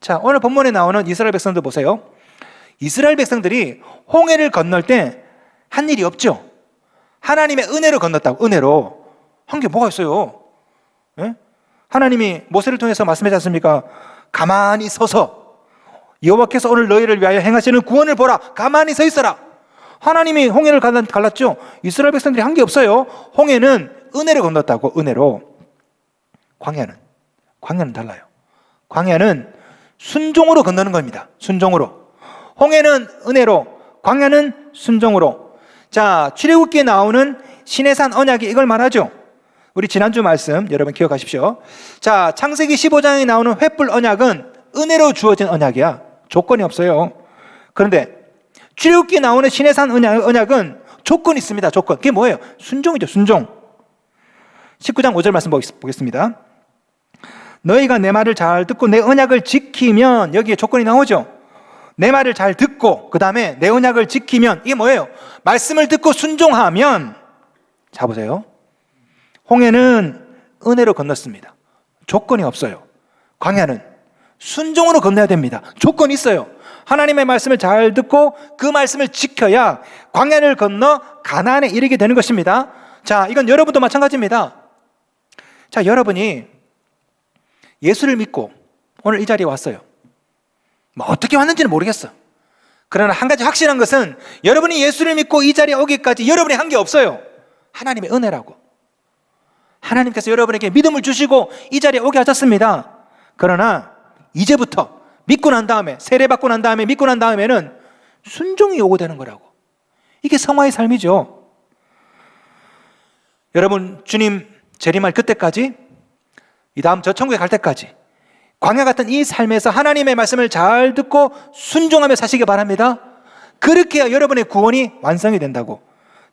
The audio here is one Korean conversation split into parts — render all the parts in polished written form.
자, 오늘 본문에 나오는 이스라엘 백성들 보세요. 이스라엘 백성들이 홍해를 건널 때 한 일이 없죠. 하나님의 은혜로 건넜다고. 은혜로. 한 게 뭐가 있어요? 예? 하나님이 모세를 통해서 말씀하지 않습니까? 가만히 서서 여호와께서 오늘 너희를 위하여 행하시는 구원을 보라. 가만히 서 있어라. 하나님이 홍해를 갈랐죠. 이스라엘 백성들이 한 게 없어요. 홍해는 은혜로 건넜다고. 은혜로. 광야는 달라요. 광야는 순종으로 건너는 겁니다. 순종으로. 홍해는 은혜로, 광야는 순종으로. 자, 출애굽기에 나오는 시내산 언약이 이걸 말하죠. 우리 지난주 말씀 여러분 기억하십시오. 자, 창세기 15장에 나오는 횃불 언약은 은혜로 주어진 언약이야. 조건이 없어요. 그런데 출애굽기에 나오는 시내산 언약은 조건이 있습니다. 조건. 그게 뭐예요? 순종이죠. 순종. 19장 5절 말씀 보겠습니다. 너희가 내 말을 잘 듣고 내 언약을 지키면, 여기에 조건이 나오죠. 내 말을 잘 듣고 그 다음에 내 언약을 지키면, 이게 뭐예요? 말씀을 듣고 순종하면, 자 보세요. 홍해는 은혜로 건넜습니다. 조건이 없어요. 광야는 순종으로 건너야 됩니다. 조건이 있어요. 하나님의 말씀을 잘 듣고 그 말씀을 지켜야 광야를 건너 가나안에 이르게 되는 것입니다. 자, 이건 여러분도 마찬가지입니다. 자, 여러분이 예수를 믿고 오늘 이 자리에 왔어요. 뭐 어떻게 왔는지는 모르겠어. 그러나 한 가지 확실한 것은 여러분이 예수를 믿고 이 자리에 오기까지 여러분이 한 게 없어요. 하나님의 은혜라고. 하나님께서 여러분에게 믿음을 주시고 이 자리에 오게 하셨습니다. 그러나 이제부터 믿고 난 다음에, 세례받고 난 다음에, 믿고 난 다음에는 순종이 요구되는 거라고. 이게 성화의 삶이죠. 여러분, 주님 재림할 그때까지, 이 다음 저 천국에 갈 때까지 광야 같은 이 삶에서 하나님의 말씀을 잘 듣고 순종하며 사시기 바랍니다. 그렇게 해야 여러분의 구원이 완성이 된다고.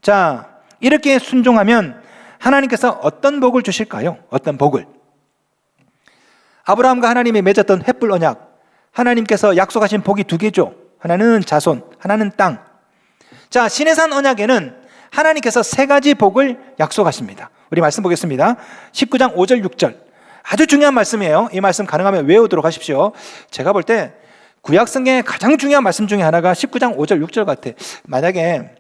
자, 이렇게 순종하면 하나님께서 어떤 복을 주실까요? 어떤 복을? 아브라함과 하나님이 맺었던 횃불 언약, 하나님께서 약속하신 복이 두 개죠. 하나는 자손, 하나는 땅. 자, 시내산 언약에는 하나님께서 세 가지 복을 약속하십니다. 우리 말씀 보겠습니다. 19장 5절 6절. 아주 중요한 말씀이에요. 이 말씀 가능하면 외우도록 하십시오. 제가 볼 때 구약성경의 가장 중요한 말씀 중에 하나가 19장 5절 6절 같아. 만약에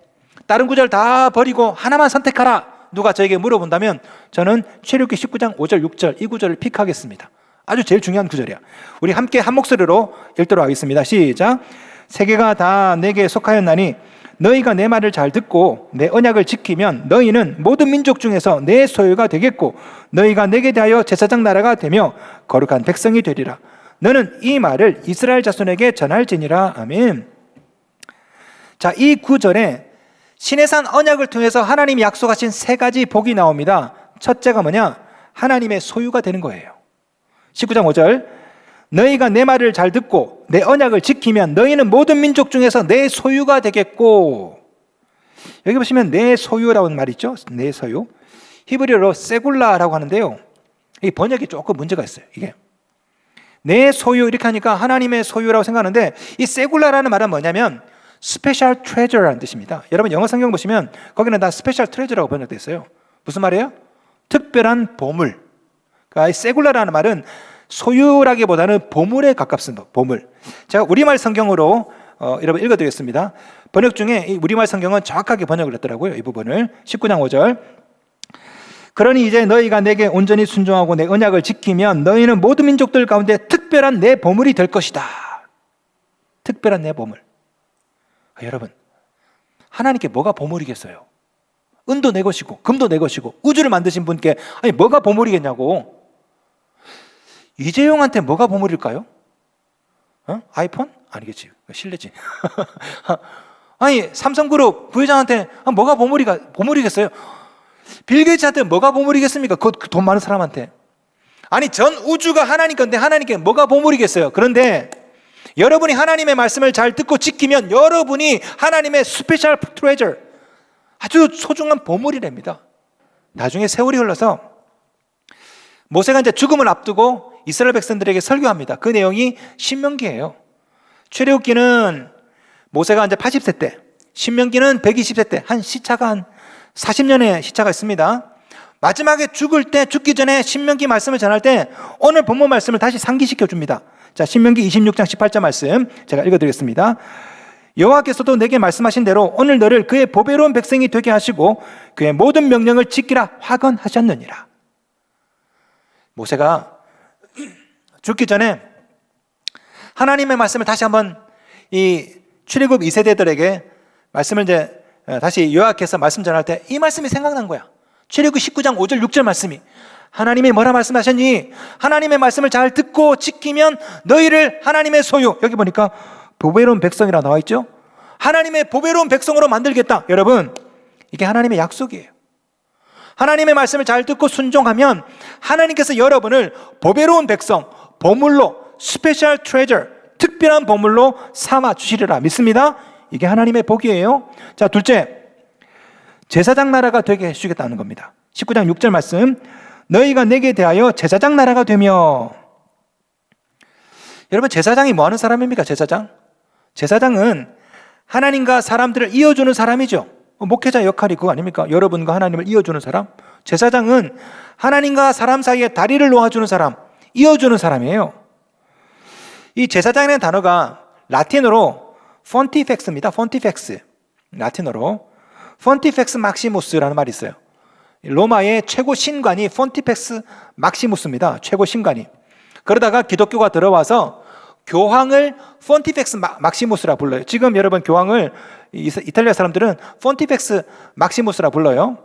다른 구절 다 버리고 하나만 선택하라, 누가 저에게 물어본다면 저는 출애굽기 19장 5절 6절 이 구절을 픽하겠습니다. 아주 제일 중요한 구절이야. 우리 함께 한 목소리로 읽도록 하겠습니다. 시작. 세계가 다 내게 속하였나니 너희가 내 말을 잘 듣고 내 언약을 지키면 너희는 모든 민족 중에서 내 소유가 되겠고 너희가 내게 대하여 제사장 나라가 되며 거룩한 백성이 되리라. 너는 이 말을 이스라엘 자손에게 전할지니라. 아멘. 자, 이 구절에 시내산 언약을 통해서 하나님이 약속하신 세 가지 복이 나옵니다. 첫째가 뭐냐? 하나님의 소유가 되는 거예요. 19장 5절. 너희가 내 말을 잘 듣고 내 언약을 지키면 너희는 모든 민족 중에서 내 소유가 되겠고, 여기 보시면 내 소유라는 말이 있죠. 내 소유. 히브리어로 세굴라라고 하는데요, 이 번역이 조금 문제가 있어요. 이게 내 소유 이렇게 하니까 하나님의 소유라고 생각하는데, 이 세굴라라는 말은 뭐냐면 스페셜 트레저라는 뜻입니다. 여러분 영어 성경 보시면 거기는 다 스페셜 트레저라고 번역되어 있어요. 무슨 말이에요? 특별한 보물. 그러니까 이 세굴라라는 말은 소유라기보다는 보물에 가깝습니다. 보물. 제가 우리말 성경으로 여러분 읽어드리겠습니다. 번역 중에 이 우리말 성경은 정확하게 번역을 했더라고요. 이 부분을 19장 5절. 그러니 이제 너희가 내게 온전히 순종하고 내 언약을 지키면 너희는 모든 민족들 가운데 특별한 내 보물이 될 것이다. 특별한 내 보물. 여러분, 하나님께 뭐가 보물이겠어요? 은도 내 것이고 금도 내 것이고 우주를 만드신 분께 아니 뭐가 보물이겠냐고. 이재용한테 뭐가 보물일까요? 아이폰? 아니겠지. 실내지. 아니 삼성그룹 부회장한테 뭐가 보물이겠어요? 빌 게이츠한테 뭐가 보물이겠습니까? 그 돈 많은 사람한테. 아니 전 우주가 하나님 건데 하나님께 뭐가 보물이겠어요? 그런데 여러분이 하나님의 말씀을 잘 듣고 지키면 여러분이 하나님의 스페셜 트레저, 아주 소중한 보물이랍니다. 나중에 세월이 흘러서 모세가 이제 죽음을 앞두고 이스라엘 백성들에게 설교합니다. 그 내용이 신명기예요. 출애굽기는 모세가 이제 80세 때, 신명기는 120세 때, 한 시차가 한 40년의 시차가 있습니다. 마지막에 죽기 전에 신명기 말씀을 전할 때 오늘 본문 말씀을 다시 상기시켜 줍니다. 자, 신명기 26장 18절 말씀 제가 읽어드리겠습니다. 여호와께서도 내게 말씀하신 대로 오늘 너를 그의 보배로운 백성이 되게 하시고 그의 모든 명령을 지키라 화건하셨느니라. 모세가 죽기 전에 하나님의 말씀을 다시 한번 이 출애굽 2세대들에게 말씀을 이제 다시 요약해서 말씀 전할 때 이 말씀이 생각난 거야. 출애굽 19장 5절 6절 말씀이 하나님이 뭐라 말씀하셨니? 하나님의 말씀을 잘 듣고 지키면 너희를 하나님의 소유, 여기 보니까 보배로운 백성이라 나와 있죠. 하나님의 보배로운 백성으로 만들겠다. 여러분, 이게 하나님의 약속이에요. 하나님의 말씀을 잘 듣고 순종하면 하나님께서 여러분을 보배로운 백성, 보물로, 스페셜 트레저, 특별한 보물로 삼아 주시리라 믿습니다. 이게 하나님의 복이에요. 자, 둘째, 제사장 나라가 되게 해주시겠다는 겁니다. 19장 6절 말씀, 너희가 내게 대하여 제사장 나라가 되며. 여러분, 제사장이 뭐 하는 사람입니까? 제사장은 하나님과 사람들을 이어주는 사람이죠. 목회자 역할이 그거 아닙니까? 여러분과 하나님을 이어주는 사람. 제사장은 하나님과 사람 사이에 다리를 놓아주는 사람, 이어주는 사람이에요. 이 제사장이라는 단어가 라틴어로 폰티펙스입니다. 폰티펙스. 라틴어로 폰티펙스 막시무스라는 말이 있어요. 로마의 최고 신관이 폰티펙스 막시무스입니다. 최고 신관이. 그러다가 기독교가 들어와서 교황을 폰티펙스 막시무스라 불러요. 지금 여러분 교황을 이탈리아 사람들은 폰티펙스 막시무스라 불러요.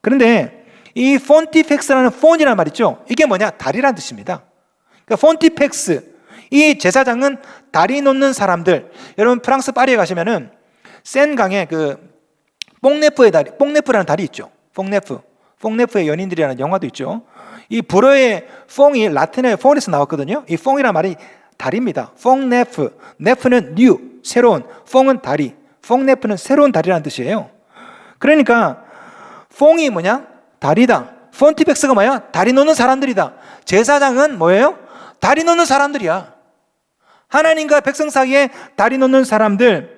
그런데 이 폰티펙스라는 폰이라는 말 있죠. 이게 뭐냐? 다리라는 뜻입니다. 그러니까 폰티펙스, 이 제사장은 다리 놓는 사람들. 여러분 프랑스 파리에 가시면은 센강에 그 뽕네프의 다리, 뽕네프라는 다리 있죠. 뽕네프의 연인들이라는 영화도 있죠. 이 불어의 뽕이 라틴어의 폰에서 나왔거든요. 이 뽕이라는 말이 다리입니다. 뽕네프, 네프는 뉴, 새로운, 뽕은 다리, 뽕네프는 새로운 다리라는 뜻이에요. 그러니까 뽕이 뭐냐? 다리다. 폰티펙스가 뭐야? 다리 놓는 사람들이다. 제사장은 뭐예요? 다리 놓는 사람들이야. 하나님과 백성 사이에 다리 놓는 사람들.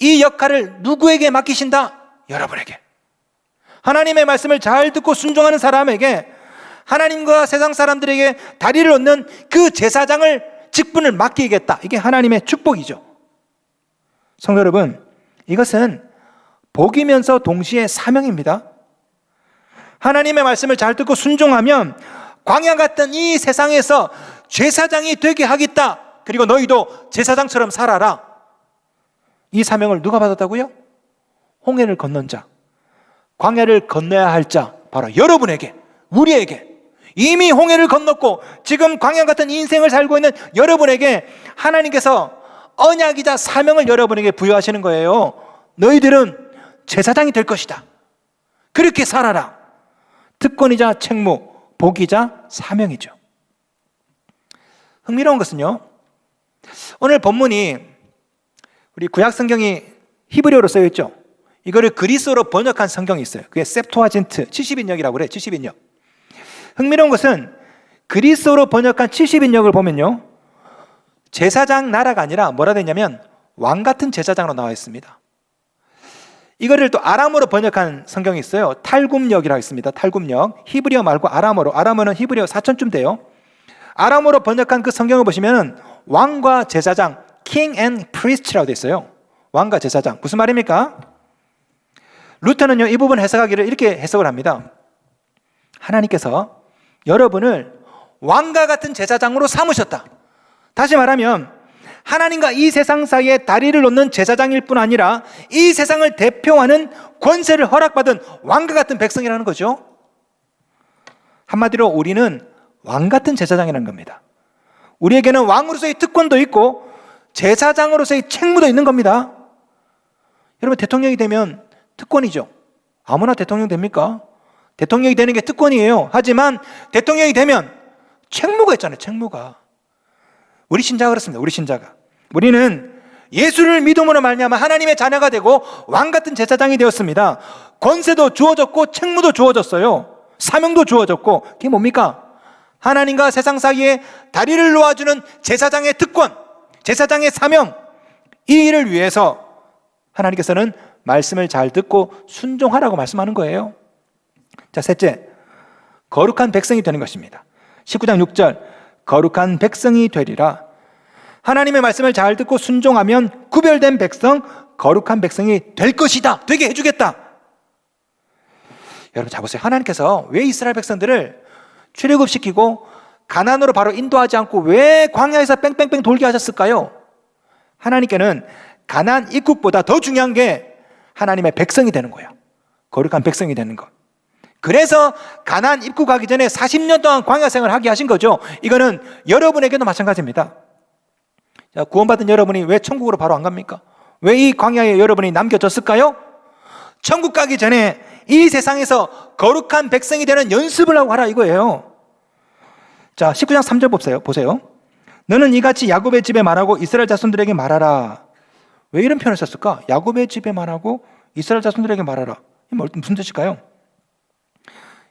이 역할을 누구에게 맡기신다? 여러분에게. 하나님의 말씀을 잘 듣고 순종하는 사람에게, 하나님과 세상 사람들에게 다리를 놓는 그 제사장을 직분을 맡기겠다. 이게 하나님의 축복이죠. 성도 여러분, 이것은 복이면서 동시에 사명입니다. 하나님의 말씀을 잘 듣고 순종하면 광야 같은 이 세상에서 제사장이 되게 하겠다. 그리고 너희도 제사장처럼 살아라. 이 사명을 누가 받았다고요? 홍해를 건넌 자, 광야를 건너야 할 자, 바로 여러분에게, 우리에게, 이미 홍해를 건넜고 지금 광야 같은 인생을 살고 있는 여러분에게 하나님께서 언약이자 사명을 여러분에게 부여하시는 거예요. 너희들은 제사장이 될 것이다. 그렇게 살아라. 특권이자 책무, 복이자 사명이죠. 흥미로운 것은요, 오늘 본문이 우리 구약 성경이 히브리어로 쓰여 있죠. 이거를 그리스어로 번역한 성경이 있어요. 그게 셉투아진트 70인역이라고 그래요. 70인역. 흥미로운 것은 그리스어로 번역한 70인역을 보면요, 제사장 나라가 아니라 뭐라 되냐면 왕 같은 제사장으로 나와 있습니다. 이거를 또 아람어로 번역한 성경이 있어요. 탈굼역이라고 있습니다. 탈굼역. 히브리어 말고 아람어로. 아람어는 히브리어 4천쯤 돼요. 아람어로 번역한 그 성경을 보시면 왕과 제사장, king and priest라고 돼 있어요. 왕과 제사장. 무슨 말입니까? 루터는요, 이 부분 해석하기를 이렇게 해석을 합니다. 하나님께서 여러분을 왕과 같은 제사장으로 삼으셨다. 다시 말하면 하나님과 이 세상 사이에 다리를 놓는 제사장일 뿐 아니라 이 세상을 대표하는 권세를 허락받은 왕과 같은 백성이라는 거죠. 한마디로 우리는 왕 같은 제사장이라는 겁니다. 우리에게는 왕으로서의 특권도 있고 제사장으로서의 책무도 있는 겁니다. 여러분, 대통령이 되면 특권이죠. 아무나 대통령 됩니까? 대통령이 되는 게 특권이에요. 하지만 대통령이 되면 책무가 있잖아요. 책무가. 우리 신자가 그렇습니다. 우리 신자가. 우리는 예수를 믿음으로 말미암아 하나님의 자녀가 되고 왕 같은 제사장이 되었습니다. 권세도 주어졌고 책무도 주어졌어요. 사명도 주어졌고. 그게 뭡니까? 하나님과 세상 사이에 다리를 놓아주는 제사장의 특권, 제사장의 사명, 이 일을 위해서 하나님께서는 말씀을 잘 듣고 순종하라고 말씀하는 거예요. 자, 셋째, 거룩한 백성이 되는 것입니다. 19장 6절, 거룩한 백성이 되리라. 하나님의 말씀을 잘 듣고 순종하면 구별된 백성, 거룩한 백성이 될 것이다. 되게 해주겠다. 여러분 잘 보세요. 하나님께서 왜 이스라엘 백성들을 출애굽시키고 가나안으로 바로 인도하지 않고 왜 광야에서 뺑뺑뺑 돌게 하셨을까요? 하나님께는 가나안 입국보다 더 중요한 게 하나님의 백성이 되는 거예요. 거룩한 백성이 되는 것. 그래서 가나안 입국하기 전에 40년 동안 광야 생활을 하게 하신 거죠. 이거는 여러분에게도 마찬가지입니다. 자, 구원받은 여러분이 왜 천국으로 바로 안 갑니까? 왜 이 광야에 여러분이 남겨졌을까요? 천국 가기 전에 이 세상에서 거룩한 백성이 되는 연습을 하고 하라 이거예요. 자, 19장 3절 보세요. 너는 이같이 야곱의 집에 말하고 이스라엘 자손들에게 말하라. 왜 이런 표현을 썼을까? 야곱의 집에 말하고 이스라엘 자손들에게 말하라. 이게 무슨 뜻일까요?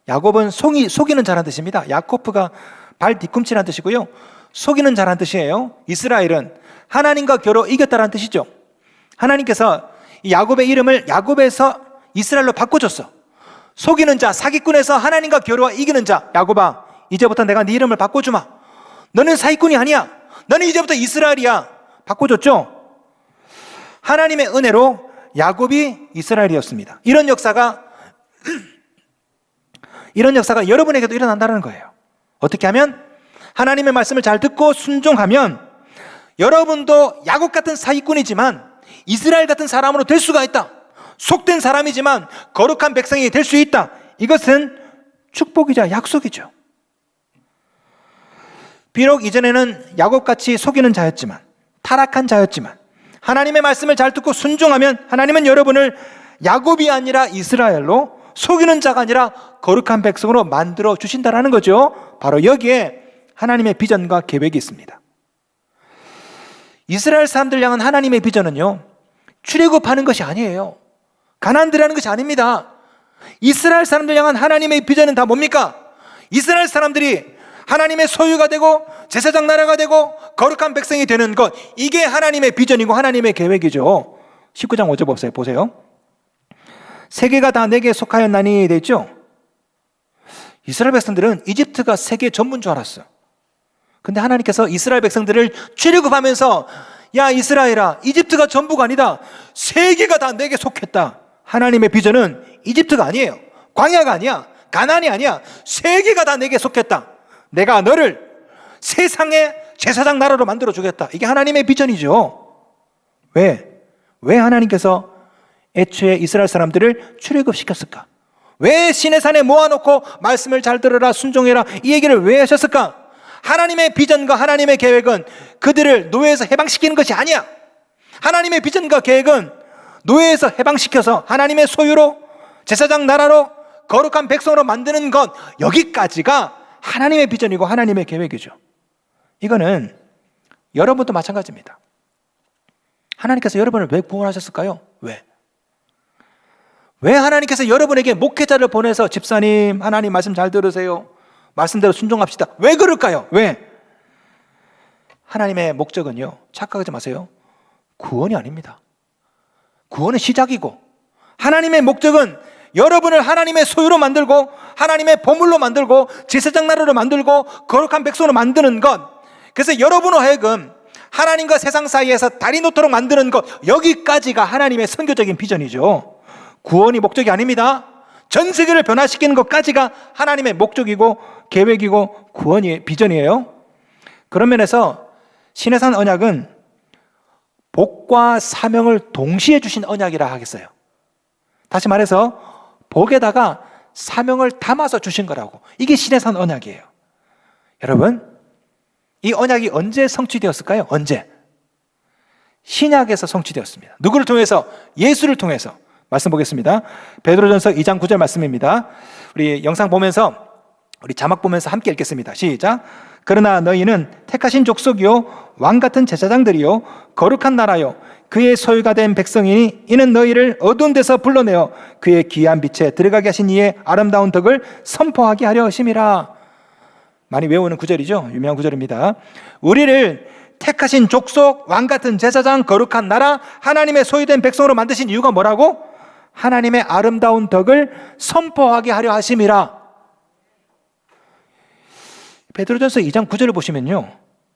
야곱은 속이는 자란 뜻입니다. 야코프가 발 뒤꿈치라는 뜻이고요. 속이는 자란 뜻이에요. 이스라엘은 하나님과 겨루 이겼다라는 뜻이죠. 하나님께서 이 야곱의 이름을 야곱에서 이스라엘로 바꿔줬어. 속이는 자, 사기꾼에서 하나님과 겨루와 이기는 자. 야곱아, 이제부터 내가 네 이름을 바꿔주마. 너는 사기꾼이 아니야. 너는 이제부터 이스라엘이야. 바꿔줬죠. 하나님의 은혜로 야곱이 이스라엘이었습니다. 이런 역사가 여러분에게도 일어난다는 거예요. 어떻게 하면? 하나님의 말씀을 잘 듣고 순종하면 여러분도 야곱 같은 사기꾼이지만 이스라엘 같은 사람으로 될 수가 있다. 속된 사람이지만 거룩한 백성이 될 수 있다. 이것은 축복이자 약속이죠. 비록 이전에는 야곱같이 속이는 자였지만, 타락한 자였지만 하나님의 말씀을 잘 듣고 순종하면 하나님은 여러분을 야곱이 아니라 이스라엘로, 속이는 자가 아니라 거룩한 백성으로 만들어 주신다는 거죠. 바로 여기에 하나님의 비전과 계획이 있습니다. 이스라엘 사람들 향한 하나님의 비전은요, 출애굽하는 것이 아니에요. 가나안 들어가는 것이 아닙니다. 이스라엘 사람들 향한 하나님의 비전은 다 뭡니까? 이스라엘 사람들이 하나님의 소유가 되고 제사장 나라가 되고 거룩한 백성이 되는 것, 이게 하나님의 비전이고 하나님의 계획이죠. 19장 5절 보세요. 세계가 다 내게 속하였나니 돼 있죠. 이스라엘 백성들은 이집트가 세계 전부인 줄 알았어요. 근데 하나님께서 이스라엘 백성들을 출애굽하면서 야 이스라엘아, 이집트가 전부가 아니다. 세계가 다 내게 속했다. 하나님의 비전은 이집트가 아니에요. 광야가 아니야. 가나안이 아니야. 세계가 다 내게 속했다. 내가 너를 세상의 제사장 나라로 만들어 주겠다. 이게 하나님의 비전이죠. 왜 하나님께서 애초에 이스라엘 사람들을 출애굽시켰을까? 왜 시내산에 모아놓고 말씀을 잘 들어라, 순종해라, 이 얘기를 왜 하셨을까? 하나님의 비전과 하나님의 계획은 그들을 노예에서 해방시키는 것이 아니야. 하나님의 비전과 계획은 노예에서 해방시켜서 하나님의 소유로, 제사장 나라로, 거룩한 백성으로 만드는 것, 여기까지가 하나님의 비전이고 하나님의 계획이죠. 이거는 여러분도 마찬가지입니다. 하나님께서 여러분을 왜 구원하셨을까요? 왜 하나님께서 여러분에게 목회자를 보내서 집사님, 하나님 말씀 잘 들으세요, 말씀대로 순종합시다. 왜 그럴까요? 왜? 하나님의 목적은요, 착각하지 마세요. 구원이 아닙니다. 구원은 시작이고, 하나님의 목적은 여러분을 하나님의 소유로 만들고 하나님의 보물로 만들고 제사장 나라로 만들고 거룩한 백성으로 만드는 것, 그래서 여러분으로 하여금 하나님과 세상 사이에서 달이 놓도록 만드는 것, 여기까지가 하나님의 선교적인 비전이죠. 구원이 목적이 아닙니다. 전 세계를 변화시키는 것까지가 하나님의 목적이고 계획이고 구원이 비전이에요. 그런 면에서 시내산 언약은 복과 사명을 동시에 주신 언약이라 하겠어요. 다시 말해서 복에다가 사명을 담아서 주신 거라고. 이게 시내산 언약이에요. 여러분, 이 언약이 언제 성취되었을까요? 언제? 신약에서 성취되었습니다. 누구를 통해서? 예수를 통해서. 말씀 보겠습니다. 베드로전서 2장 9절 말씀입니다. 우리 영상 보면서, 우리 자막 보면서 함께 읽겠습니다. 시작. 그러나 너희는 택하신 족속이요 왕같은 제사장들이요 거룩한 나라요 그의 소유가 된 백성이니 이는 너희를 어두운 데서 불러내어 그의 귀한 빛에 들어가게 하신 이의 아름다운 덕을 선포하게 하려 하심이라. 많이 외우는 구절이죠. 유명한 구절입니다. 우리를 택하신 족속, 왕같은 제사장, 거룩한 나라, 하나님의 소유된 백성으로 만드신 이유가 뭐라고? 하나님의 아름다운 덕을 선포하게 하려 하심이라. 베드로전서 2장 9절을 보시면요,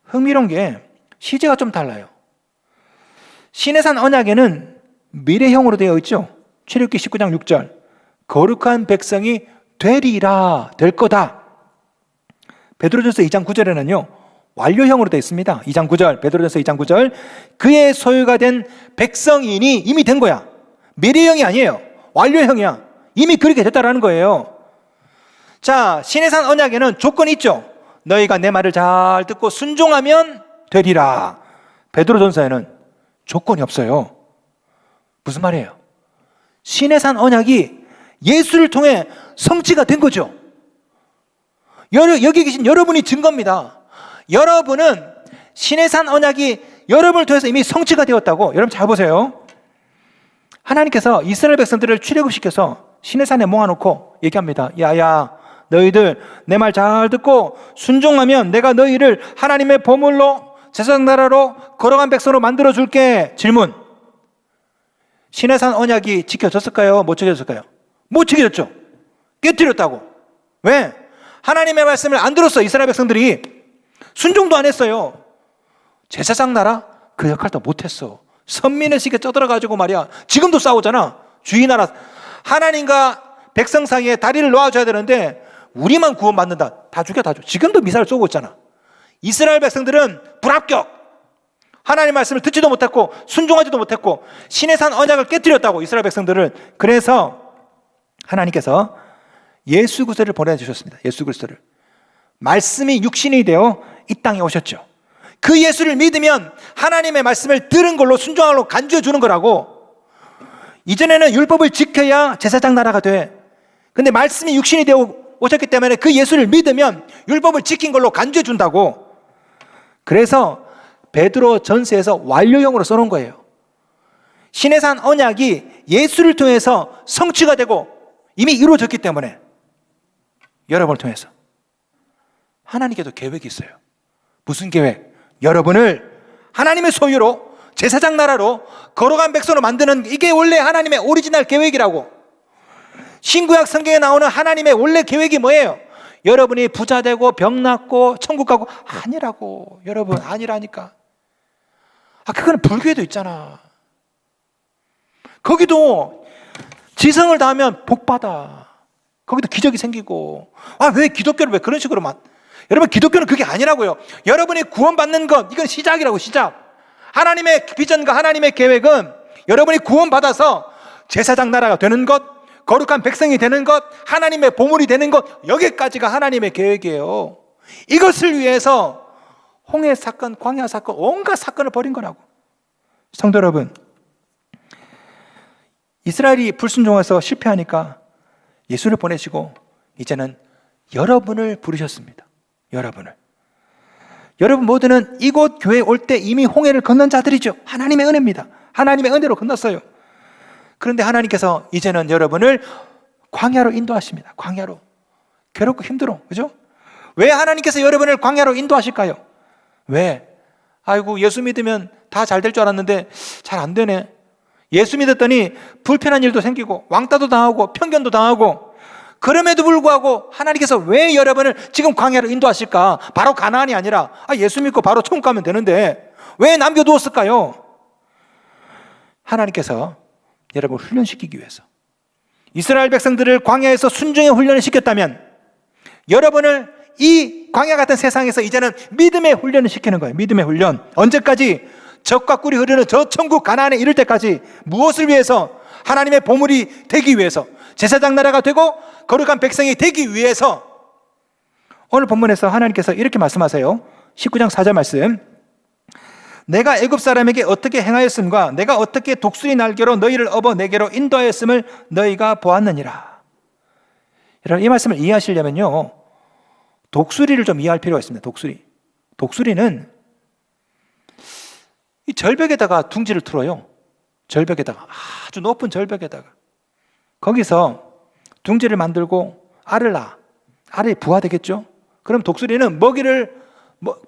흥미로운 게 시제가 좀 달라요. 시내산 언약에는 미래형으로 되어 있죠. 출애굽기 19장 6절. 거룩한 백성이 되리라, 될 거다. 베드로전서 2장 9절에는요. 완료형으로 되어 있습니다. 2장 9절, 베드로전서 2장 9절. 그의 소유가 된 백성이니 이미 된 거야. 미래형이 아니에요. 완료형이야. 이미 그렇게 됐다라는 거예요. 자, 시내산 언약에는 조건이 있죠. 너희가 내 말을 잘 듣고 순종하면 되리라. 베드로전서에는 조건이 없어요. 무슨 말이에요? 시내산 언약이 예수를 통해 성취가 된 거죠. 여기 계신 여러분이 증거입니다. 여러분은 시내산 언약이 여러분을 통해서 이미 성취가 되었다고. 여러분 잘 보세요. 하나님께서 이스라엘 백성들을 출애굽시켜서 시내산에 모아놓고 얘기합니다. 야야, 너희들 내 말 잘 듣고 순종하면 내가 너희를 하나님의 보물로 제사장 나라로 거룩한 백성으로 만들어 줄게. 질문. 시내산 언약이 지켜졌을까요? 못 지켜졌을까요? 못 지켜졌죠. 깨뜨렸다고. 왜? 하나님의 말씀을 안 들었어. 이스라엘 백성들이 순종도 안 했어요. 제사장 나라 그 역할도 못했어. 선민의 식에 쩌들어가지고 말이야. 지금도 싸우잖아. 주의 나라. 하나님과 백성 사이에 다리를 놓아줘야 되는데 우리만 구원받는다. 다 죽여. 지금도 미사를 쏘고 있잖아. 이스라엘 백성들은 불합격. 하나님의 말씀을 듣지도 못했고 순종하지도 못했고 시내산 언약을 깨뜨렸다고. 이스라엘 백성들은. 그래서 하나님께서 예수 그리스도를 보내주셨습니다. 예수 그리스도를. 말씀이 육신이 되어 이 땅에 오셨죠. 그 예수를 믿으면 하나님의 말씀을 들은 걸로 순종하고 간주해 주는 거라고. 이전에는 율법을 지켜야 제사장 나라가 돼. 근데 말씀이 육신이 되어 오셨기 때문에 그 예수를 믿으면 율법을 지킨 걸로 간주해 준다고. 그래서 베드로 전서에서 완료형으로 써놓은 거예요. 시내산 언약이 예수를 통해서 성취가 되고 이미 이루어졌기 때문에 여러분을 통해서 하나님께도 계획이 있어요. 무슨 계획? 여러분을 하나님의 소유로 제사장 나라로 거룩한 백성으로 만드는, 이게 원래 하나님의 오리지널 계획이라고. 신구약 성경에 나오는 하나님의 원래 계획이 뭐예요? 여러분이 부자 되고 병 낫고 천국 가고. 아니라고. 여러분, 아니라니까. 그거는 불교에도 있잖아. 거기도 지성을 다하면 복 받아. 거기도 기적이 생기고. 왜 기독교를 왜 그런 식으로만? 여러분, 기독교는 그게 아니라고요. 여러분이 구원받는 것, 이건 시작이라고. 시작. 하나님의 비전과 하나님의 계획은 여러분이 구원받아서 제사장 나라가 되는 것, 거룩한 백성이 되는 것, 하나님의 보물이 되는 것, 여기까지가 하나님의 계획이에요. 이것을 위해서 홍해 사건, 광야 사건, 온갖 사건을 벌인 거라고. 성도 여러분, 이스라엘이 불순종해서 실패하니까 예수를 보내시고 이제는 여러분을 부르셨습니다. 여러분 모두는 이곳 교회에 올 때 이미 홍해를 건넌 자들이죠. 하나님의 은혜입니다. 하나님의 은혜로 건넜어요. 그런데 하나님께서 이제는 여러분을 광야로 인도하십니다. 광야로. 괴롭고 힘들어. 그죠? 왜 하나님께서 여러분을 광야로 인도하실까요? 왜? 아이고, 예수 믿으면 다 잘 될 줄 알았는데 잘 안 되네. 예수 믿었더니 불편한 일도 생기고 왕따도 당하고 편견도 당하고. 그럼에도 불구하고 하나님께서 왜 여러분을 지금 광야로 인도하실까? 바로 가나안이 아니라 예수 믿고 바로 천국 가면 되는데 왜 남겨두었을까요? 하나님께서 여러분을 훈련시키기 위해서. 이스라엘 백성들을 광야에서 순종의 훈련을 시켰다면 여러분을 이 광야 같은 세상에서 이제는 믿음의 훈련을 시키는 거예요. 믿음의 훈련. 언제까지? 젖과 꿀이 흐르는 저 천국 가나안에 이를 때까지. 무엇을 위해서? 하나님의 보물이 되기 위해서, 제사장 나라가 되고 거룩한 백성이 되기 위해서. 오늘 본문에서 하나님께서 이렇게 말씀하세요. 19장 4절 말씀. 내가 애굽 사람에게 어떻게 행하였음과 내가 어떻게 독수리 날개로 너희를 업어 내게로 인도하였음을 너희가 보았느니라. 여러분, 이 말씀을 이해하시려면요, 독수리를 좀 이해할 필요가 있습니다. 독수리는 이 절벽에다가 둥지를 틀어요. 절벽에다가, 아주 높은 절벽에다가. 거기서 둥지를 만들고 알을 낳아. 알이 부화되겠죠? 그럼 독수리는 먹이를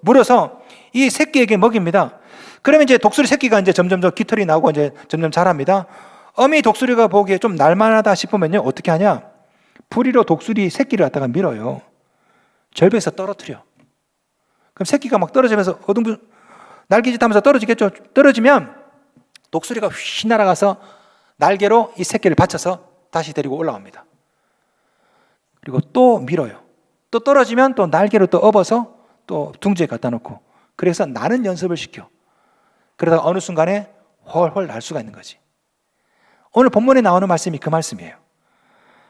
물어서 이 새끼에게 먹입니다. 그러면 이제 독수리 새끼가 이제 점점 더 깃털이 나오고 이제 점점 자랍니다. 어미 독수리가 보기에 좀 날만하다 싶으면요, 어떻게 하냐? 부리로 독수리 새끼를 갖다가 밀어요. 절벽에서 떨어뜨려. 그럼 새끼가 막 떨어지면서 날개짓 하면서 떨어지겠죠. 떨어지면 독수리가 휘 날아가서 날개로 이 새끼를 받쳐서 다시 데리고 올라옵니다. 그리고 또 밀어요. 또 떨어지면 또 날개로 또 업어서 또 둥지에 갖다 놓고, 그래서 나는 연습을 시켜. 그러다가 어느 순간에 훨훨 날 수가 있는 거지. 오늘 본문에 나오는 말씀이 그 말씀이에요.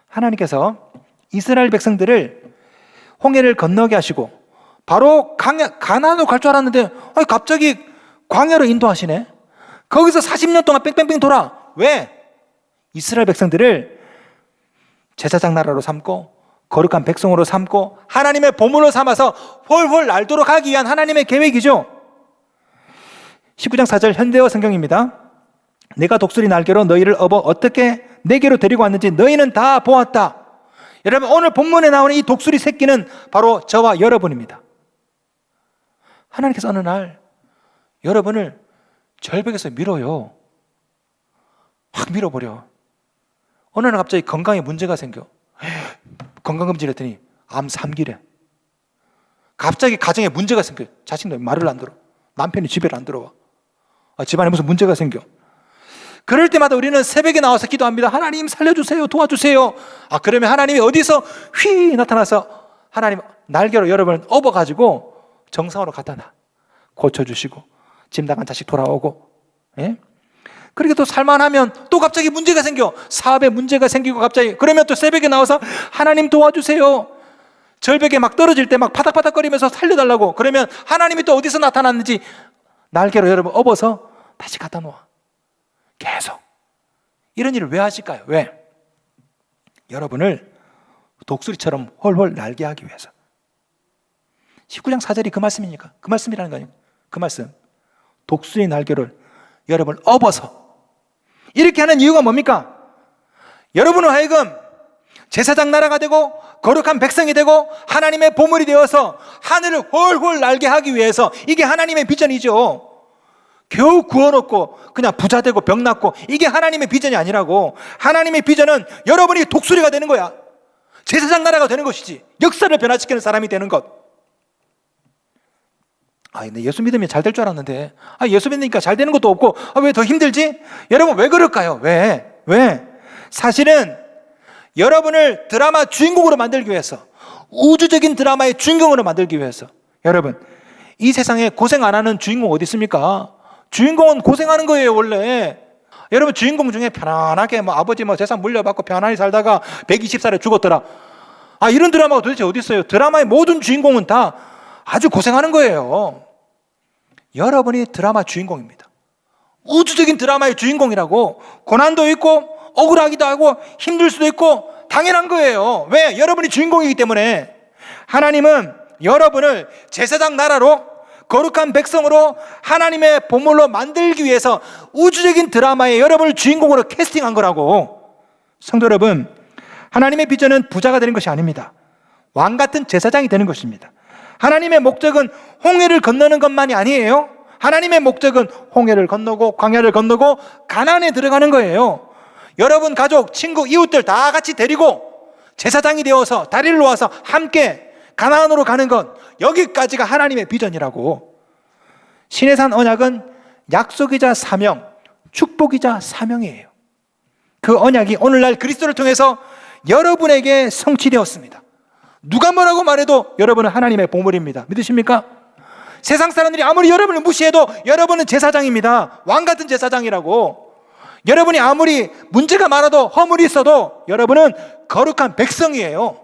하나님께서 이스라엘 백성들을 홍해를 건너게 하시고 바로 가나안으로 갈 줄 알았는데 갑자기 광야로 인도하시네. 거기서 40년 동안 뺑뺑뺑 돌아. 왜? 이스라엘 백성들을 제사장 나라로 삼고 거룩한 백성으로 삼고 하나님의 보물로 삼아서 훨훨 날도록 하기 위한 하나님의 계획이죠. 19장 4절 현대어 성경입니다. 내가 독수리 날개로 너희를 업어 어떻게 내게로 데리고 왔는지 너희는 다 보았다. 여러분, 오늘 본문에 나오는 이 독수리 새끼는 바로 저와 여러분입니다. 하나님께서 어느 날 여러분을 절벽에서 밀어요. 확 밀어버려. 어느 날 갑자기 건강에 문제가 생겨. 건강검진을 했더니 암 3기래. 갑자기 가정에 문제가 생겨. 자식들 말을 안 들어. 남편이 집에를 안 들어와. 집안에 무슨 문제가 생겨. 그럴 때마다 우리는 새벽에 나와서 기도합니다. 하나님 살려주세요. 도와주세요. 그러면 하나님이 어디서 휘 나타나서 하나님 날개로 여러분을 업어가지고 정상으로 갖다 놔. 고쳐주시고 짐 나간 자식 돌아오고. 예? 그렇게 또 살만하면 또 갑자기 문제가 생겨. 사업에 문제가 생기고 갑자기. 그러면 또 새벽에 나와서 하나님 도와주세요. 절벽에 막 떨어질 때 막 파닥파닥거리면서 살려달라고. 그러면 하나님이 또 어디서 나타났는지 날개로 여러분 업어서 다시 갖다 놓아. 계속. 이런 일을 왜 하실까요? 왜? 여러분을 독수리처럼 훨훨 날게 하기 위해서. 19장 4절이 그 말씀이니까. 그 말씀이라는 거예요. 그 말씀. 독수리 날개를 여러분을 업어서. 이렇게 하는 이유가 뭡니까? 여러분은 하여금 제사장 나라가 되고 거룩한 백성이 되고 하나님의 보물이 되어서 하늘을 훨훨 날게 하기 위해서. 이게 하나님의 비전이죠. 겨우 구워놓고 그냥 부자 되고 병 낫고, 이게 하나님의 비전이 아니라고. 하나님의 비전은 여러분이 독수리가 되는 거야. 제사장 나라가 되는 것이지. 역사를 변화시키는 사람이 되는 것. 근데 예수 믿으면 잘 될 줄 알았는데, 예수 믿으니까 잘 되는 것도 없고, 왜 더 힘들지? 여러분, 왜 그럴까요? 왜? 사실은 여러분을 드라마 주인공으로 만들기 위해서, 우주적인 드라마의 주인공으로 만들기 위해서. 여러분, 이 세상에 고생 안 하는 주인공 어디 있습니까? 주인공은 고생하는 거예요, 원래. 여러분, 주인공 중에 편안하게 아버지 재산 물려받고 편안히 살다가 120살에 죽었더라. 이런 드라마가 도대체 어디 있어요? 드라마의 모든 주인공은 다 아주 고생하는 거예요. 여러분이 드라마 주인공입니다. 우주적인 드라마의 주인공이라고. 고난도 있고 억울하기도 하고 힘들 수도 있고 당연한 거예요. 왜? 여러분이 주인공이기 때문에. 하나님은 여러분을 제사장 나라로 거룩한 백성으로 하나님의 보물로 만들기 위해서 우주적인 드라마에 여러분을 주인공으로 캐스팅한 거라고. 성도 여러분, 하나님의 비전은 부자가 되는 것이 아닙니다. 왕 같은 제사장이 되는 것입니다. 하나님의 목적은 홍해를 건너는 것만이 아니에요. 하나님의 목적은 홍해를 건너고 광야를 건너고 가나안에 들어가는 거예요. 여러분 가족, 친구, 이웃들 다 같이 데리고 제사장이 되어서 다리를 놓아서 함께 가나안으로 가는 것, 여기까지가 하나님의 비전이라고. 시내산 언약은 약속이자 사명, 축복이자 사명이에요. 그 언약이 오늘날 그리스도를 통해서 여러분에게 성취되었습니다. 누가 뭐라고 말해도 여러분은 하나님의 보물입니다. 믿으십니까? 세상 사람들이 아무리 여러분을 무시해도 여러분은 제사장입니다. 왕 같은 제사장이라고. 여러분이 아무리 문제가 많아도 허물이 있어도 여러분은 거룩한 백성이에요.